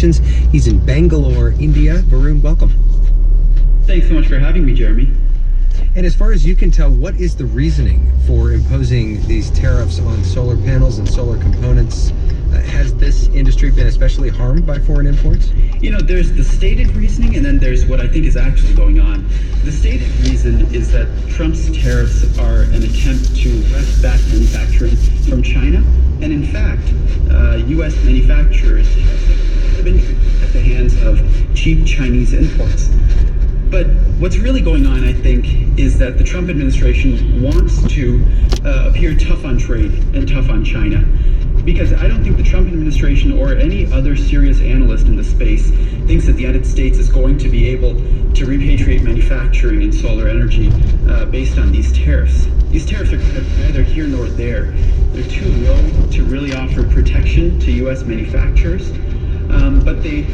Relations. He's in Bangalore, India. Varun, welcome. Thanks so much for having me, Jeremy. And as far as you can tell, what is the reasoning for imposing these tariffs on solar panels and solar components? Has this industry been especially harmed by foreign imports? You know, there's the stated reasoning, and then there's what I think is actually going on. The stated reason is that Trump's tariffs are an attempt to wrest back manufacturing from China. And in fact, U.S. manufacturers have been at the hands of cheap Chinese imports. But what's really going on, I think, is that the Trump administration wants to appear tough on trade and tough on China. Because I don't think the Trump administration or any other serious analyst in the space thinks that the United States is going to be able to repatriate manufacturing in solar energy based on these tariffs. These tariffs are neither here nor there. They're too low to really offer protection to U.S. manufacturers, but they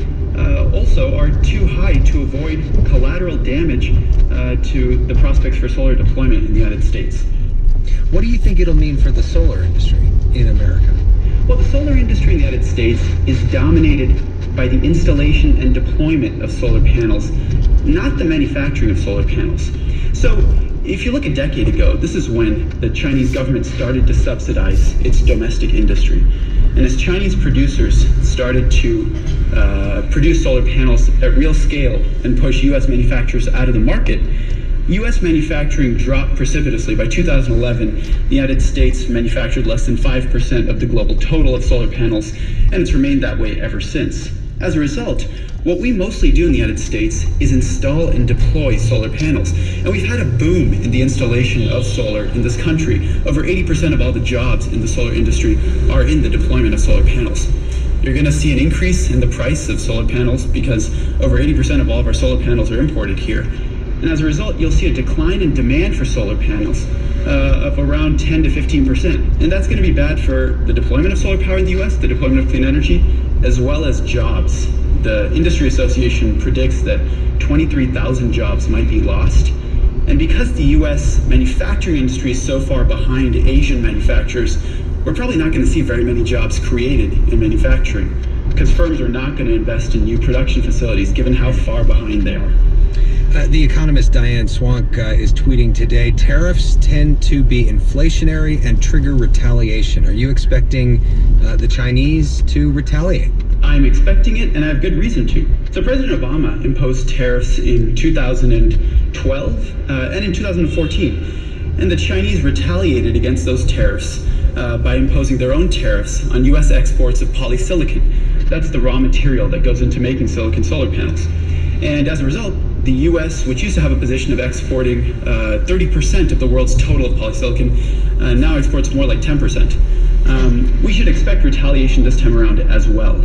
also are too high to avoid collateral damage to the prospects for solar deployment in the United States. What do you think it'll mean for the solar industry in America? Well, the solar industry in the United States is dominated by the installation and deployment of solar panels, not the manufacturing of solar panels. So if you look a decade ago, this is when the Chinese government started to subsidize its domestic industry. And as Chinese producers started to produce solar panels at real scale and push U.S. manufacturers out of the market, U.S. manufacturing dropped precipitously. By 2011, the United States manufactured less than 5% of the global total of solar panels, and it's remained that way ever since. As a result, what we mostly do in the United States is install and deploy solar panels. And we've had a boom in the installation of solar in this country. Over 80% of all the jobs in the solar industry are in the deployment of solar panels. You're going to see an increase in the price of solar panels because over 80% of all of our solar panels are imported here. And as a result, you'll see a decline in demand for solar panels of around 10 to 15%. And that's going to be bad for the deployment of solar power in the U.S., the deployment of clean energy, as well as jobs. The Industry Association predicts that 23,000 jobs might be lost. And because the U.S. manufacturing industry is so far behind Asian manufacturers, we're probably not going to see very many jobs created in manufacturing because firms are not going to invest in new production facilities given how far behind they are. The economist Diane Swonk is tweeting today, tariffs tend to be inflationary and trigger retaliation. Are you expecting the Chinese to retaliate? I'm expecting it, and I have good reason to. So President Obama imposed tariffs in 2012 and in 2014. And the Chinese retaliated against those tariffs by imposing their own tariffs on U.S. exports of polysilicon. That's the raw material that goes into making silicon solar panels. And as a result, the U.S., which used to have a position of exporting 30% of the world's total of polysilicon, now exports more like 10%. We should expect retaliation this time around as well.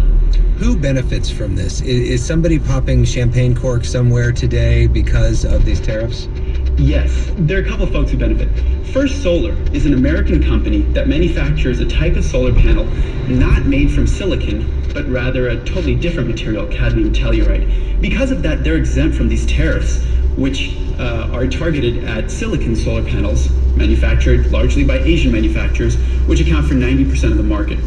Who benefits from this? Is somebody popping champagne corks somewhere today because of these tariffs? Yes, there are a couple of folks who benefit. First Solar is an American company that manufactures a type of solar panel not made from silicon, but rather a totally different material, cadmium telluride. Because of that, they're exempt from these tariffs, which are targeted at silicon solar panels manufactured largely by Asian manufacturers, which account for 90% of the market.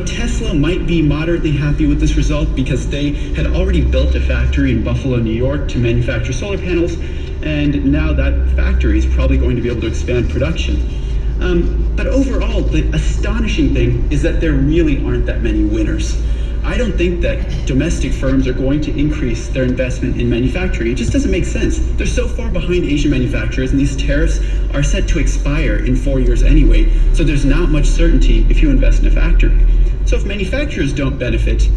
Tesla might be moderately happy with this result because they had already built a factory in Buffalo, New York to manufacture solar panels, and now that factory is probably going to be able to expand production. But overall, the astonishing thing is that there really aren't that many winners. I don't think that domestic firms are going to increase their investment in manufacturing. It just doesn't make sense. They're so far behind Asian manufacturers, and these tariffs are set to expire in 4 years anyway, so there's not much certainty if you invest in a factory. So if manufacturers don't benefit,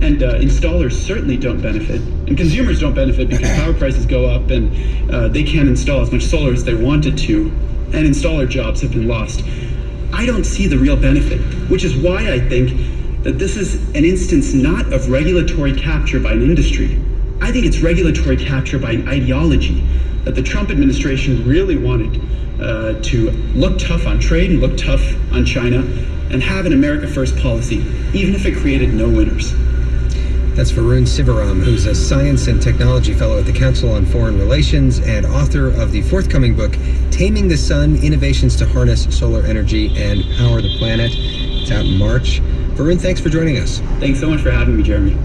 and installers certainly don't benefit, and consumers don't benefit because power prices go up and they can't install as much solar as they wanted to, and installer jobs have been lost, I don't see the real benefit, which is why I think that this is an instance not of regulatory capture by an industry. I think it's regulatory capture by an ideology that the Trump administration really wanted to look tough on trade and look tough on China and have an America First policy, even if it created no winners. That's Varun Sivaram, who's a science and technology fellow at the Council on Foreign Relations and author of the forthcoming book, Taming the Sun, Innovations to Harness Solar Energy and Power the Planet. It's out in March. Varun, thanks for joining us. Thanks so much for having me, Jeremy.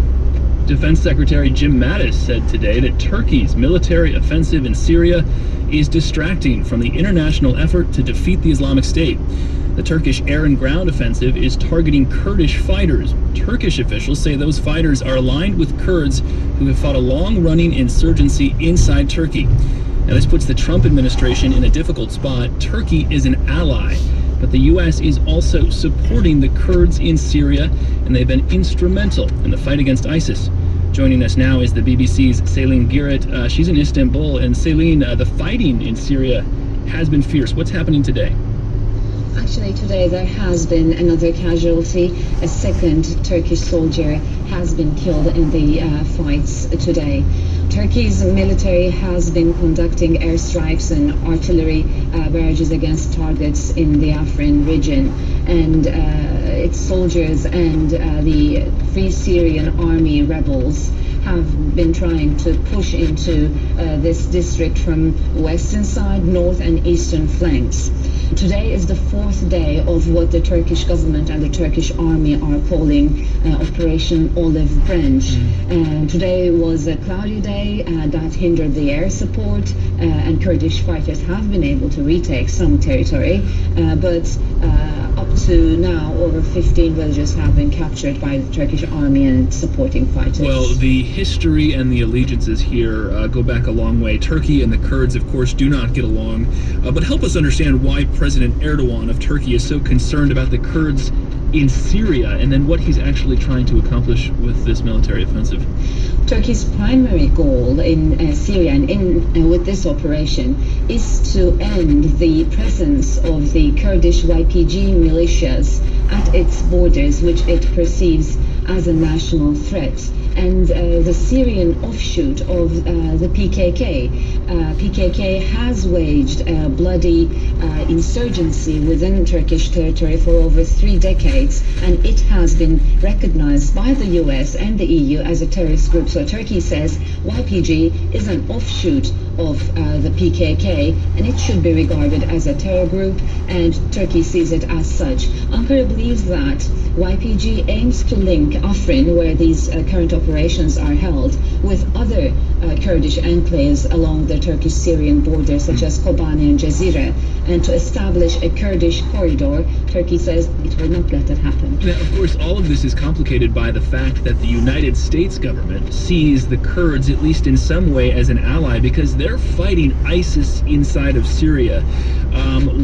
Defense Secretary Jim Mattis said today that Turkey's military offensive in Syria is distracting from the international effort to defeat the Islamic State. The Turkish air and ground offensive is targeting Kurdish fighters. Turkish officials say those fighters are aligned with Kurds who have fought a long-running insurgency inside Turkey. Now, this puts the Trump administration in a difficult spot. Turkey is an ally, but the U.S. is also supporting the Kurds in Syria, and they've been instrumental in the fight against ISIS. Joining us now is the BBC's Celine Girit. She's in Istanbul, and Celine, the fighting in Syria has been fierce. What's happening today? Actually, today there has been another casualty. A second Turkish soldier has been killed in the fights today. Turkey's military has been conducting airstrikes and artillery barrages against targets in the Afrin region, and its soldiers and the Free Syrian Army rebels have been trying to push into this district from western side, north and eastern flanks. Today is the fourth day of what the Turkish government and the Turkish army are calling Operation Olive Branch. Today was a cloudy day that hindered the air support, and Kurdish fighters have been able to retake some territory, but up to now over 15 villages have been captured by the Turkish army and supporting fighters. Well, the history and the allegiances here go back a long way. Turkey and the Kurds, of course, do not get along, but help us understand why President Erdogan of Turkey is so concerned about the Kurds in Syria, and then what he's actually trying to accomplish with this military offensive. Turkey's primary goal in Syria and with this operation is to end the presence of the Kurdish YPG militias at its borders, which it perceives as a national threat. And the Syrian offshoot of the PKK. PKK has waged a bloody insurgency within Turkish territory for over 3 decades, and it has been recognized by the US and the EU as a terrorist group. So Turkey says YPG is an offshoot of the PKK, and it should be regarded as a terror group, and Turkey sees it as such. Ankara believes that YPG aims to link Afrin, where these current operations are held, with other Kurdish enclaves along the Turkish-Syrian border, such as Kobani and Jazira, and to establish a Kurdish corridor. Turkey says it will not let that happen. Now, of course, all of this is complicated by the fact that the United States government sees the Kurds, at least in some way, as an ally because they're fighting ISIS inside of Syria.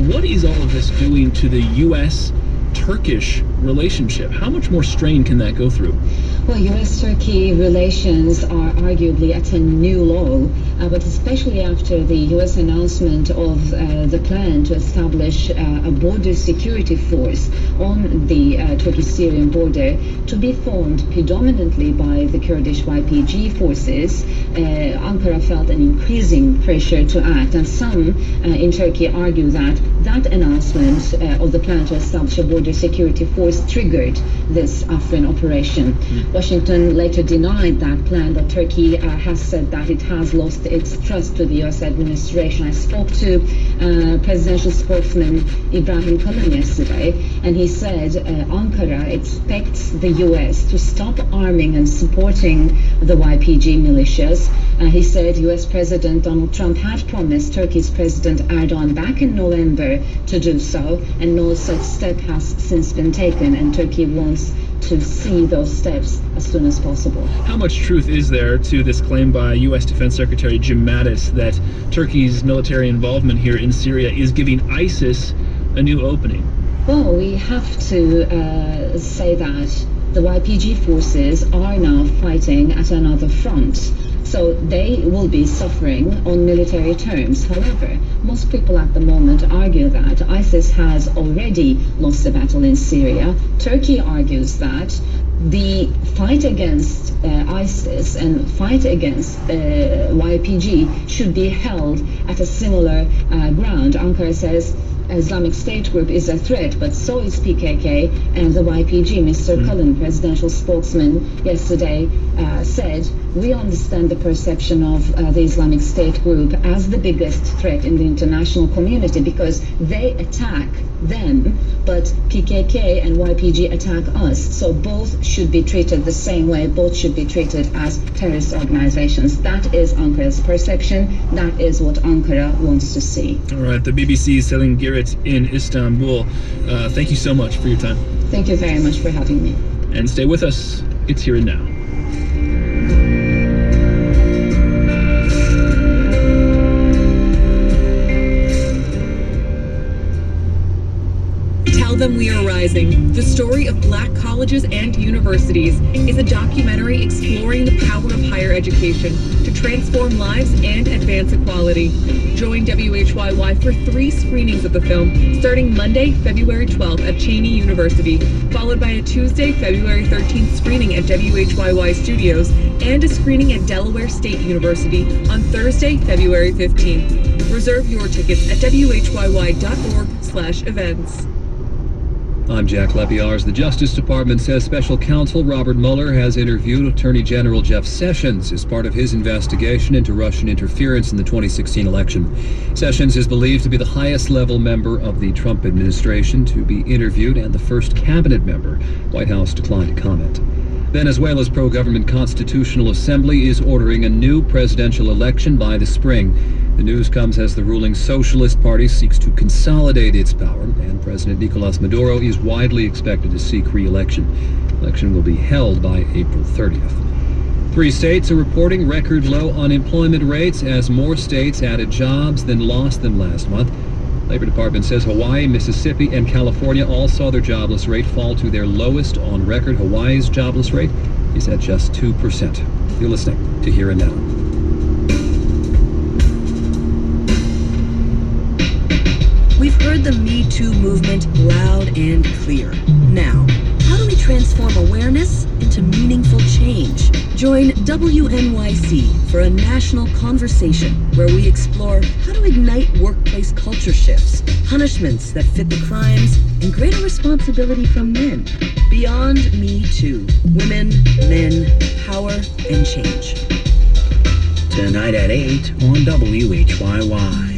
What is all of this doing to the U.S.-Turkish relationship? How much more strain can that go through? Well, U.S.-Turkey relations are arguably at a new low, but especially after the U.S. announcement of the plan to establish a border security force on the Turkish-Syrian border to be formed predominantly by the Kurdish YPG forces. Ankara felt an increasing pressure to act, and some in Turkey argue that that announcement of the plan to establish a border security force triggered this Afrin operation. Washington later denied that plan, but Turkey has said that it has lost its trust to the U.S. administration. I spoke to presidential spokesman Ibrahim Kalin yesterday, and he said Ankara expects the U.S. to stop arming and supporting the YPG militias. He said U.S. President Donald Trump had promised Turkey's President Erdogan back in November to do so, and no such step has since been taken, and Turkey wants to see those steps as soon as possible. How much truth is there to this claim by U.S. Defense Secretary Jim Mattis that Turkey's military involvement here in Syria is giving ISIS a new opening? Well, we have to say that the YPG forces are now fighting at another front. So they will be suffering on military terms. However, most people at the moment argue that ISIS has already lost the battle in Syria. Turkey argues that the fight against ISIS and fight against YPG should be held at a similar ground. Ankara says Islamic State group is a threat, but so is PKK and the YPG. Mr. Cullen, presidential spokesman, yesterday said we understand the perception of the Islamic State group as the biggest threat in the international community because they attack them, but PKK and YPG attack us. So both should be treated the same way. Both should be treated as terrorist organizations. That is Ankara's perception. That is what Ankara wants to see. All right, the BBC's Selin Girit in Istanbul. Thank you so much for your time. Thank you very much for having me. And stay with us. It's Here and Now. Tell Them We Are Rising, the story of Black colleges and universities, is a documentary exploring the power of higher education to transform lives and advance equality. Join WHYY for 3 screenings of the film, starting Monday, February 12th at Cheney University, followed by a Tuesday, February 13th screening at WHYY Studios, and a screening at Delaware State University on Thursday, February 15th. Reserve your tickets at whyy.org/events. I'm Jack Lepiarz. The Justice Department says Special Counsel Robert Mueller has interviewed Attorney General Jeff Sessions as part of his investigation into Russian interference in the 2016 election. Sessions is believed to be the highest-level member of the Trump administration to be interviewed and the first cabinet member. White House declined to comment. Venezuela's pro-government Constitutional Assembly is ordering a new presidential election by the spring. The news comes as the ruling Socialist Party seeks to consolidate its power, and President Nicolas Maduro is widely expected to seek re-election. The election will be held by April 30th. 3 states are reporting record low unemployment rates as more states added jobs than lost them last month. Labor Department says Hawaii, Mississippi, and California all saw their jobless rate fall to their lowest on record. Hawaii's jobless rate is at just 2%. You're listening to Here and Now. We've heard the Me Too movement loud and clear. Now, how do we transform awareness into meaningful change? Join WNYC for a national conversation where we explore how to ignite workplace culture shifts, punishments that fit the crimes, and greater responsibility from men. Beyond Me Too, women, men, power, and change. Tonight at 8 on WHYY.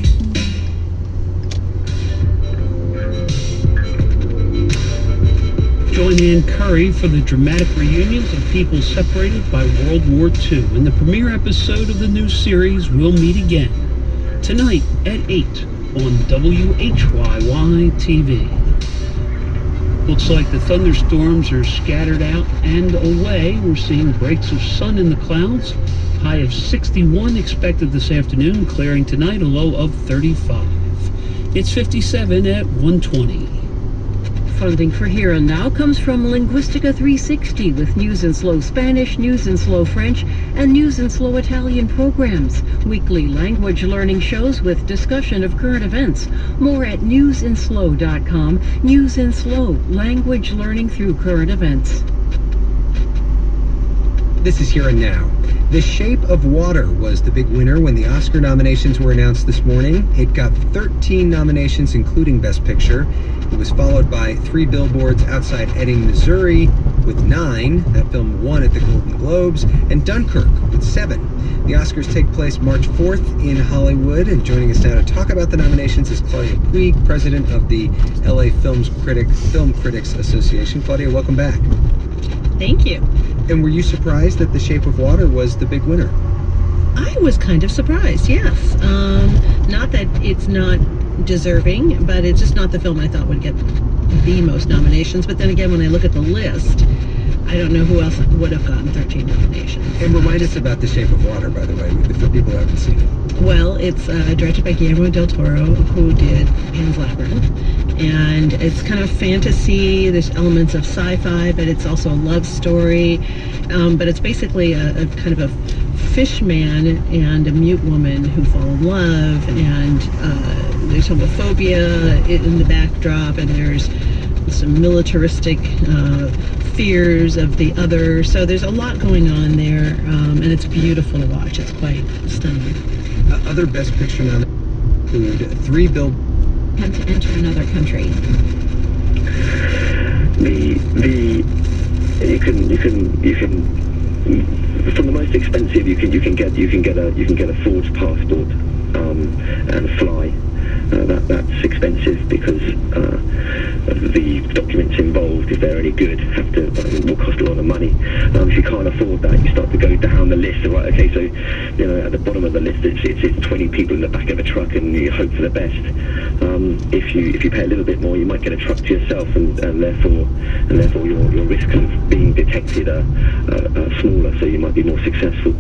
Join Ann Curry for the dramatic reunions of people separated by World War II in the premiere episode of the new series We'll Meet Again, tonight at 8 on WHYY TV. Looks like the thunderstorms are scattered out and away. We're seeing breaks of sun in the clouds. High of 61 expected this afternoon, clearing tonight, a low of 35. It's 57 at 1:20. Funding for Here and Now comes from Linguistica 360 with News in Slow Spanish, News in Slow French, and News in Slow Italian programs. Weekly language learning shows with discussion of current events. More at newsinslow.com. News in Slow, language learning through current events. This is Here and Now. The Shape of Water was the big winner when the Oscar nominations were announced this morning. It got 13 nominations, including Best Picture. It was followed by 3 Billboards Outside Ebbing, Missouri, with 9. That film won at the Golden Globes. And Dunkirk with 7. The Oscars take place March 4th in Hollywood. And joining us now to talk about the nominations is Claudia Puig, president of the LA Film Critics Association. Claudia, welcome back. Thank you. And were you surprised that The Shape of Water was the big winner? I was kind of surprised, yes. Not that it's not deserving, but it's just not the film I thought would get the most nominations. But then again, when I look at the list, I don't know who else would have gotten 13 nominations. And remind us about The Shape of Water, by the way, for people who haven't seen it. Well, it's directed by Guillermo del Toro, who did Pan's Labyrinth. And it's kind of fantasy. There's elements of sci-fi, but it's also a love story. But it's basically a kind of a fish man and a mute woman who fall in love. And there's homophobia in the backdrop, and there's some militaristic fears of the other. So there's a lot going on there, and it's beautiful to watch. It's quite stunning. Other Best Picture nominations include 3 Billboards. Have to enter another country. You can from the most expensive, you can get a forged passport and fly. That's expensive because the documents involved, if they're any good, will cost a lot of money. If you can't afford that, you start to go down the list. Right, okay, so at the bottom of the list, it's 20 people in the back of a truck, and you hope for the best. If you pay a little bit more, you might get a truck to yourself, and therefore your risk of being detected are smaller, so you might be more successful.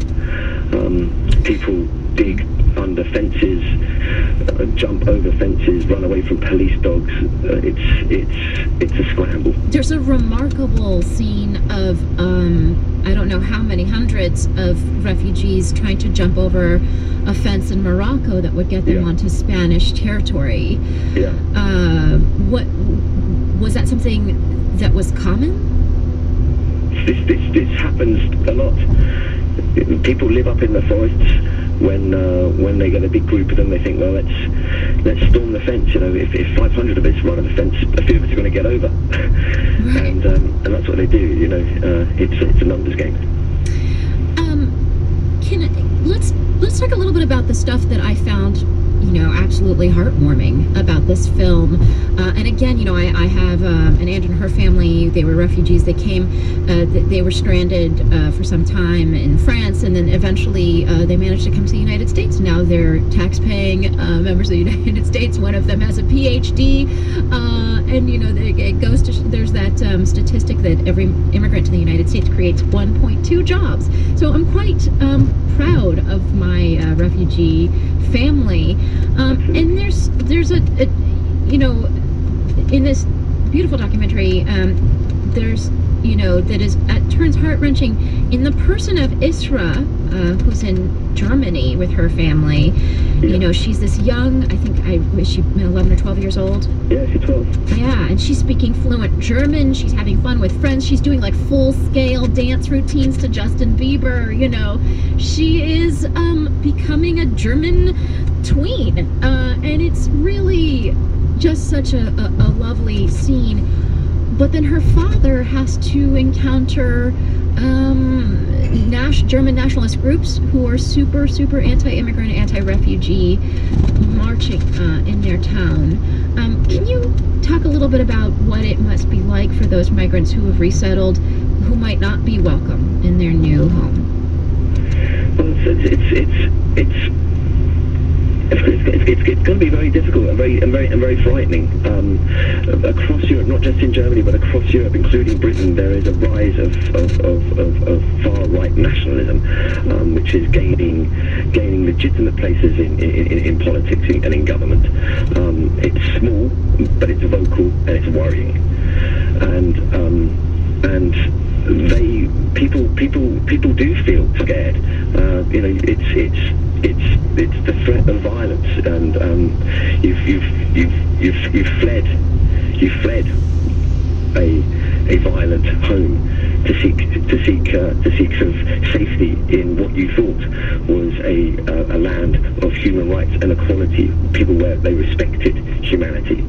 People dig under fences, jump over fences, run away from police dogs. It's a scramble. There's a remarkable scene of I don't know how many hundreds of refugees trying to jump over a fence in Morocco that would get them onto Spanish territory. Yeah. What was that something that was common? This happens a lot. People live up in the forests. When they get a big group of them, they think, well, let's storm the fence. If 500 of us run on the fence, a few of us are going to get over, and that's what they do. It's a numbers game. Let's talk a little bit about the stuff that I found, absolutely heartwarming about this film. And again, I have an aunt and her family. They were refugees. They came, they were stranded for some time in France, and then eventually they managed to come to the United States. Now they're tax-paying members of the United States. One of them has a PhD, and it goes to there's that statistic that every immigrant to the United States creates 1.2 jobs. So I'm quite proud of my refugee family, and there's a in this beautiful documentary, there's that turns heart-wrenching in the person of Isra, who's in Germany with her family. She's this young, I think was she 11 or 12 years old? Yeah, she's 12. Yeah, and she's speaking fluent German. She's having fun with friends. She's doing like full-scale dance routines to Justin Bieber. She is becoming a German tween, and it's really just such a lovely scene. But then her father has to encounter German nationalist groups who are super, super anti-immigrant, anti-refugee, marching in their town. Can you talk a little bit about what it must be like for those migrants who have resettled, who might not be welcome in their new home? Well, it's going to be very difficult and very frightening across Europe, not just in Germany, but across Europe, including Britain. There is a rise of far-right nationalism, which is gaining legitimate places in politics and in government. It's small, but it's vocal and it's worrying, and people do feel scared. It's the threat of violence, and you've fled a violent home to seek sort of safety in what you thought was a land of human rights and equality, people where they respected humanity,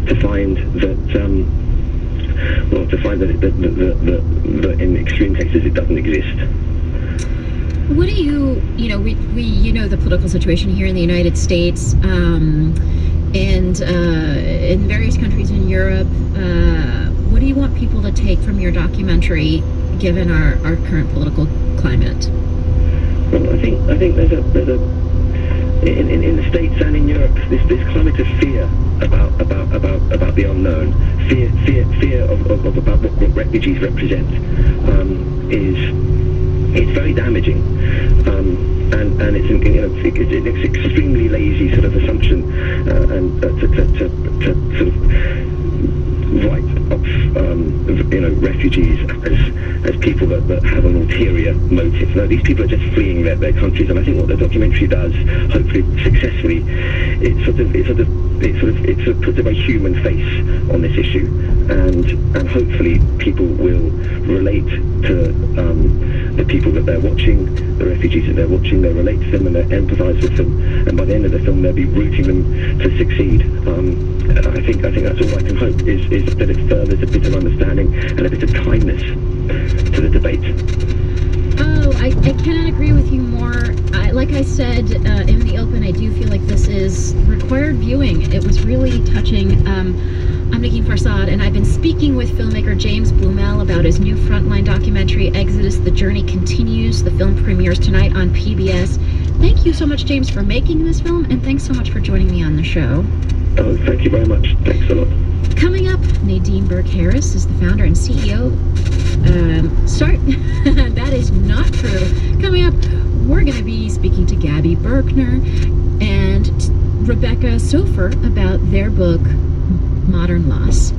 to find that in extreme cases it doesn't exist. What do we the political situation here in the United States, and in various countries in Europe. What do you want people to take from your documentary, given our current political climate? Well, I think there's a in the States and in Europe this climate of fear about the unknown, fear of about what refugees represent, it's very damaging, and it's extremely lazy sort of assumption, and to sort of write off refugees as people that have an ulterior motive. No, these people are just fleeing their countries, and I think what the documentary does, hopefully successfully, it sort of puts a very human face on this issue, and hopefully people will relate to the people that they're watching, the refugees that they're watching. They relate to them and they empathise with them, and by the end of the film they'll be rooting them to succeed. I think that's all I can hope, is that it furthers a bit of understanding and a bit of kindness to the debate. Oh, I cannot agree with you more. Like I said in the open, I do feel like this is required viewing. It was really touching. I'm Nikki Farsad, and I've been speaking with filmmaker James Blumel about his new Frontline documentary, Exodus: The Journey Continues. The film premieres tonight on PBS. Thank you so much, James, for making this film, and thanks so much for joining me on the show. Oh, thank you very much. Thanks a lot. Coming up, Nadine Burke-Harris is the founder and CEO. Sorry, that is not true. Coming up, we're going to be speaking to Gabby Berkner and Rebecca Sofer about their book, Modern Loss.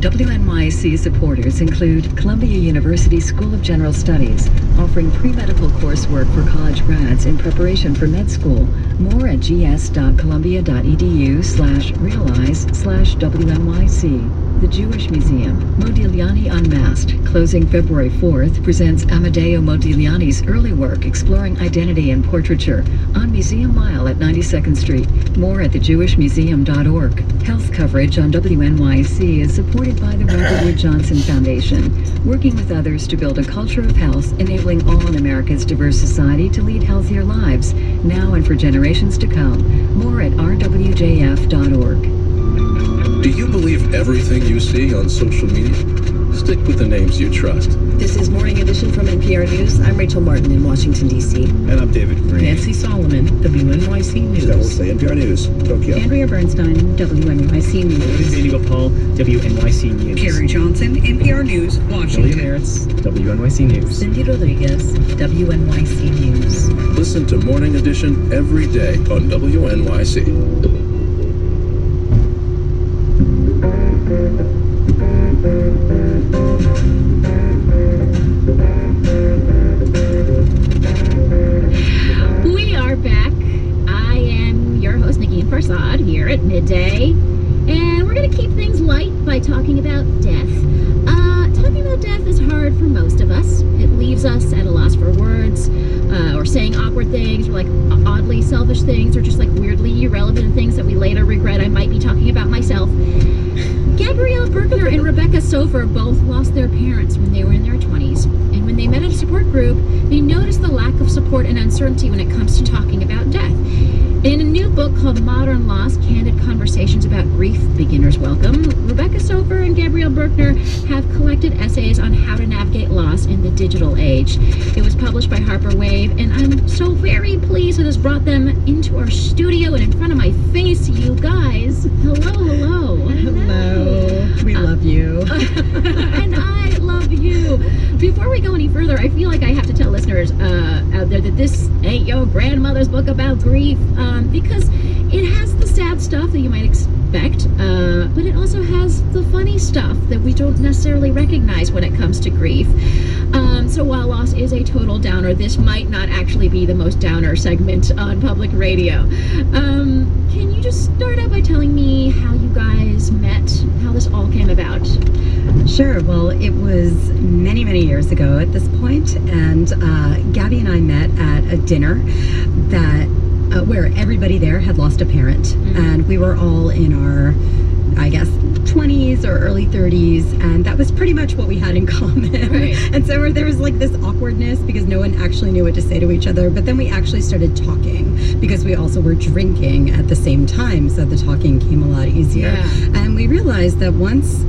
WNYC supporters include Columbia University School of General Studies, offering pre-medical coursework for college grads in preparation for med school. More at gs.columbia.edu/realize/WNYC. The Jewish Museum, Modigliani Unmasked, closing February 4th, presents Amadeo Modigliani's early work exploring identity and portraiture on Museum Mile at 92nd Street. More at thejewishmuseum.org. Health coverage on WNYC is supported by the Robert Wood Johnson Foundation, working with others to build a culture of health, enabling all in America's diverse society to lead healthier lives, now and for generations to come. More at rwjf.org. Do you believe everything you see on social media? Stick with the names you trust. This is Morning Edition from NPR News. I'm Rachel Martin in Washington, D.C. And I'm David Green. Nancy Solomon, WNYC News. NPR News, Tokyo. Andrea Bernstein, WNYC News. Danny Gopal, WNYC News. Carrie Johnson, NPR News, Washington. Julia Merritz, WNYC News. Cindy Rodriguez, WNYC News. Listen to Morning Edition every day on WNYC. We are back. I am your host, Nikki Farsad, here at midday. And we're going to keep things light by talking about death. Talking about death is hard for most of us. It leaves us at a loss for words, or saying awkward things, or like oddly selfish things, or just like weirdly irrelevant things that we later regret. I might be talking about myself. Gabrielle Berkner and Rebecca Sofer both lost their parents when they were in their 20s. And when they met at a support group, they noticed the lack of support and uncertainty when it comes to talking about death. In a new book called Modern Loss, Candid Conversations About Grief, Beginner's Welcome, Rebecca Sofer and Gabrielle Berkner have collected essays on how to navigate loss in the digital age. It was published by Harper Wave, and I'm so very pleased it has brought them into our studio and in front of my face, you guys. Hello. Hello. We love you. And I love you. Before we go any further, I feel like I have to tell listeners out there that this ain't your grandmother's book about grief, because it has the sad stuff that you might expect, but it also has the funny stuff that we don't necessarily recognize when it comes to grief. So while loss is a total downer, this might not actually be the most downer segment on public radio. Can you just start out by telling me how you guys met, how this all came about? Sure. Well, it was many, many years ago at this point, and Gabby and I met at a dinner that where everybody there had lost a parent, and we were all in our, I guess, 20s or early 30s, and that was pretty much what we had in common. Right. And so there was like this awkwardness because no one actually knew what to say to each other, but then we actually started talking because we also were drinking at the same time, so the talking came a lot easier. Yeah. And we realized that once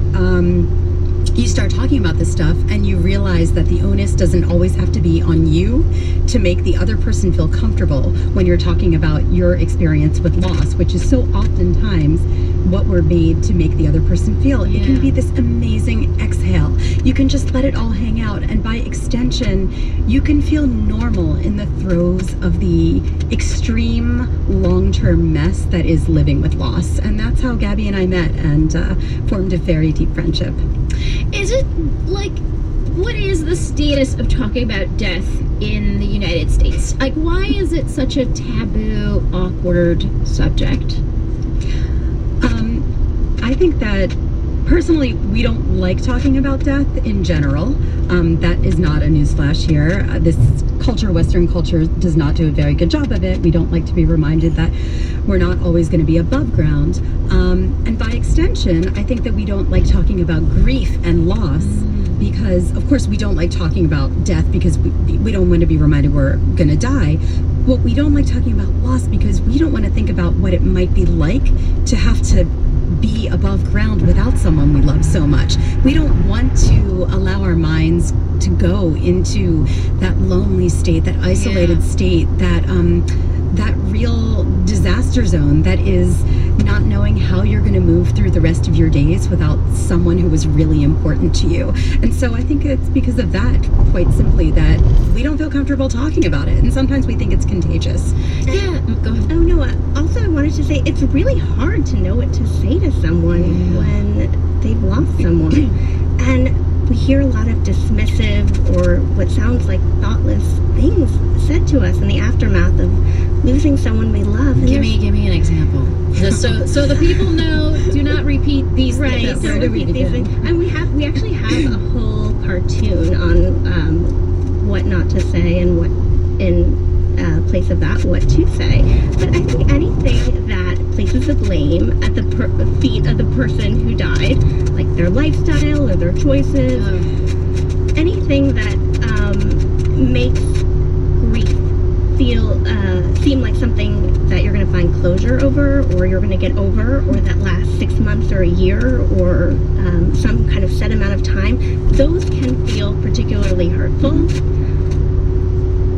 you start talking about this stuff and you realize that the onus doesn't always have to be on you to make the other person feel comfortable when you're talking about your experience with loss, which is so oftentimes what we're made to make the other person feel. Yeah. It can be this amazing exhale. You can just let it all hang out, and by extension, you can feel normal in the throes of the extreme long-term mess that is living with loss. And that's how Gabby and I met and formed a very deep friendship. Is it like, what is the status of talking about death in the United States? Like, why is it such a taboo, awkward subject? I think that personally, we don't like talking about death in general. That is not a newsflash here. This culture, Western culture, does not do a very good job of it. We don't like to be reminded that we're not always going to be above ground. And by extension, I think that we don't like talking about grief and loss because, of course, we don't like talking about death because we don't want to be reminded we're going to die. But we don't like talking about loss because we don't want to think about what it might be like to have to be above ground without someone we love so much. We don't want to allow our minds to go into that lonely state, that isolated state, that real disaster zone that is not knowing how you're going to move through the rest of your days without someone who was really important to you. And so I think it's because of that, quite simply, that we don't feel comfortable talking about it. And sometimes we think it's contagious. Yeah, go ahead. Oh, no, also I wanted to say it's really hard to know what to say to someone when they've lost someone. And we hear a lot of dismissive or what sounds like thoughtless things said to us in the aftermath of losing someone we love. And give me an example. Just so the people know, do not repeat these things. Right, don't repeat these things. And we actually have a whole cartoon on what not to say and what in place of that, what to say. But I think anything that places the blame at the feet of the person who died, like their lifestyle or their choices, anything that makes grief seem like something that you're going to find closure over, or you're going to get over, or that lasts 6 months or a year, or some kind of set amount of time, those can feel particularly hurtful.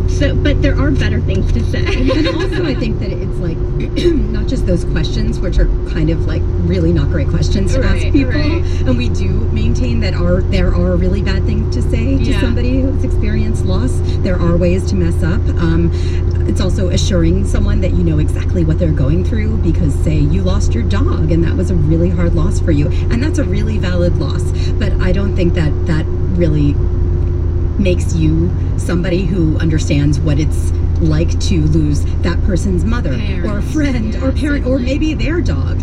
So, but there are better things to say. And also I think that it's like not just those questions, which are kind of like really not great questions to ask people. And we do maintain that there are really bad things to say to somebody who's experienced loss. There are ways to mess up. It's also assuring someone that you know exactly what they're going through, because say you lost your dog and that was a really hard loss for you, and that's a really valid loss. But I don't think that really makes you somebody who understands what it's like to lose that person's mother or friend or parent or maybe their dog.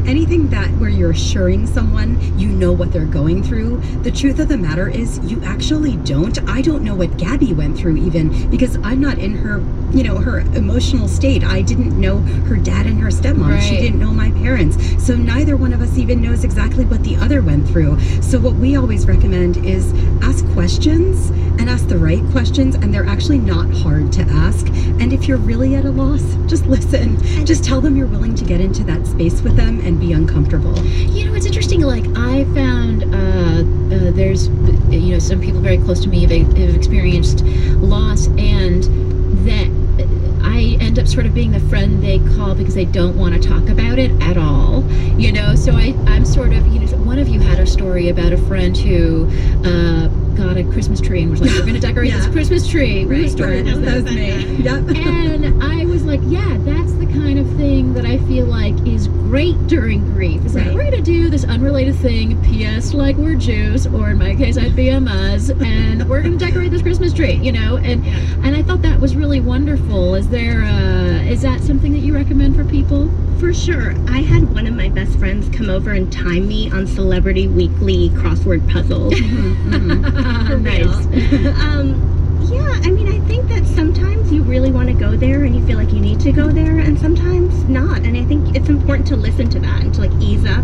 Anything that where you're assuring someone you know what they're going through. The truth of the matter is you actually don't. I don't know what Gabby went through even, because I'm not in her, her emotional state. I didn't know her dad and her stepmom. She didn't know my parents. So neither one of us even knows exactly what the other went through. So what we always recommend is ask questions and ask the right questions, and they're actually not hard to ask. And if you're really at a loss, just listen. Just tell them you're willing to get into that space with them and be uncomfortable. It's interesting. Like I found there's some people very close to me have experienced loss, and that I end up sort of being the friend they call because they don't want to talk about it at all. So I'm sort of, one of you had a story about a friend who got a Christmas tree and was like, we're going to decorate this Christmas tree. Right, that was me. Yep. And I was like, yeah, that's the kind of thing that I feel like is great during grief. It's like, we're going to do this unrelated thing, P.S. like we're Jews, or in my case, I'd be a Muz, and we're going to decorate this Christmas tree, and I thought that was really wonderful. Is that something that you recommend for people? For sure. I had one of my best friends come over and time me on Celebrity Weekly crossword puzzles. Nice. I think that sometimes you really want to go there and you feel like you need to go there, and sometimes not. And I think it's important to listen to that and to like ease up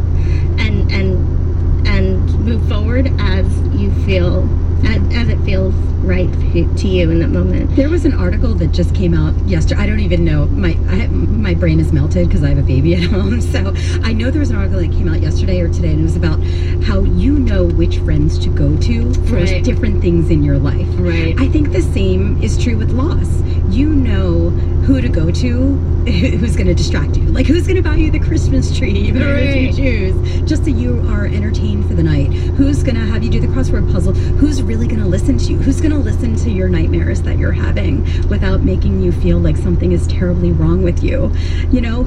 and move forward as you feel, as it feels right to you in that moment. There was an article that just came out yesterday. I don't even know. My brain is melted because I have a baby at home. So I know there was an article that came out yesterday or today, and it was about how you know which friends to go to for different things in your life. Right. I think the same is true with loss. You know who to go to, who's going to distract you. Like who's going to buy you the Christmas tree, even if you choose, just so you are entertained for the night. Who's going to have you do the crossword puzzle? Who's really going to listen to you? Who's going to listen to your nightmares that you're having without making you feel like something is terribly wrong with you?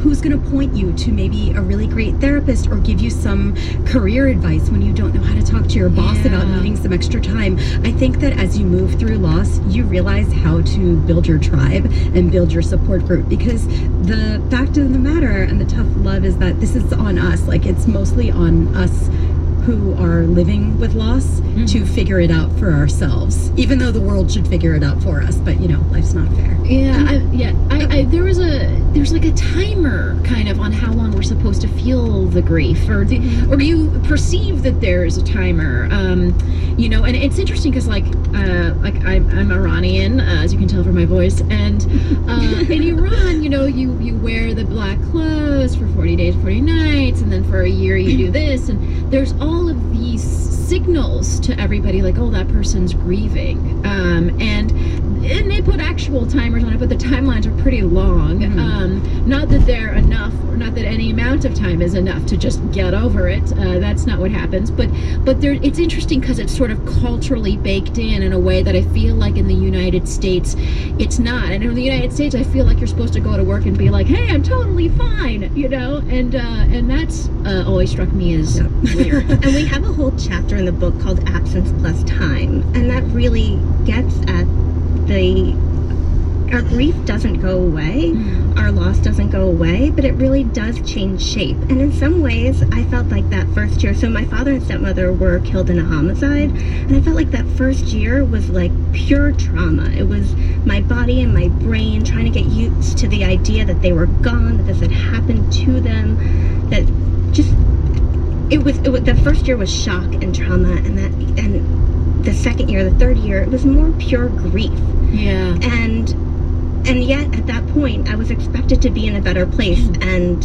Who's going to point you to maybe a really great therapist or give you some career advice when you don't know how to talk to your boss about needing some extra time? I think that as you move through loss, you realize how to build your tribe and build your support group, because the fact of the matter and the tough love is that this is on us. Like it's mostly on us who are living with loss to figure it out for ourselves, even though the world should figure it out for us. But life's not fair. There's like a timer kind of on how long we're supposed to feel the grief, or you perceive that there's a timer, and it's interesting because I'm Iranian, as you can tell from my voice, and in Iran, you wear the black clothes for 40 days, 40 nights, and then for a year you do this, and there's all of these signals to everybody like, oh, that person's grieving, and they put actual timers on it, but the timelines are pretty long. Not that they're enough, or not that any amount of time is enough to just get over it. That's not what happens. But it's interesting because it's sort of culturally baked in a way that I feel like in the United States, it's not. And in the United States, I feel like you're supposed to go to work and be like, hey, I'm totally fine, and that's always struck me as weird. And we have a whole chapter in the book called Absence Plus Time, and that really gets at our grief doesn't go away, our loss doesn't go away, but it really does change shape. And in some ways, I felt like that first year, so my father and stepmother were killed in a homicide, and I felt like that first year was like pure trauma. It was my body and my brain trying to get used to the idea that they were gone, that this had happened to them, that just, it was the first year was shock and trauma, and the second year, the third year, it was more pure grief. Yeah. And yet, at that point, I was expected to be in a better place, and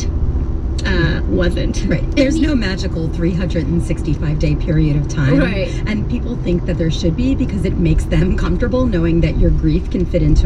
wasn't. Right. There's no magical 365-day period of time. Right. And people think that there should be because it makes them comfortable knowing that your grief can fit into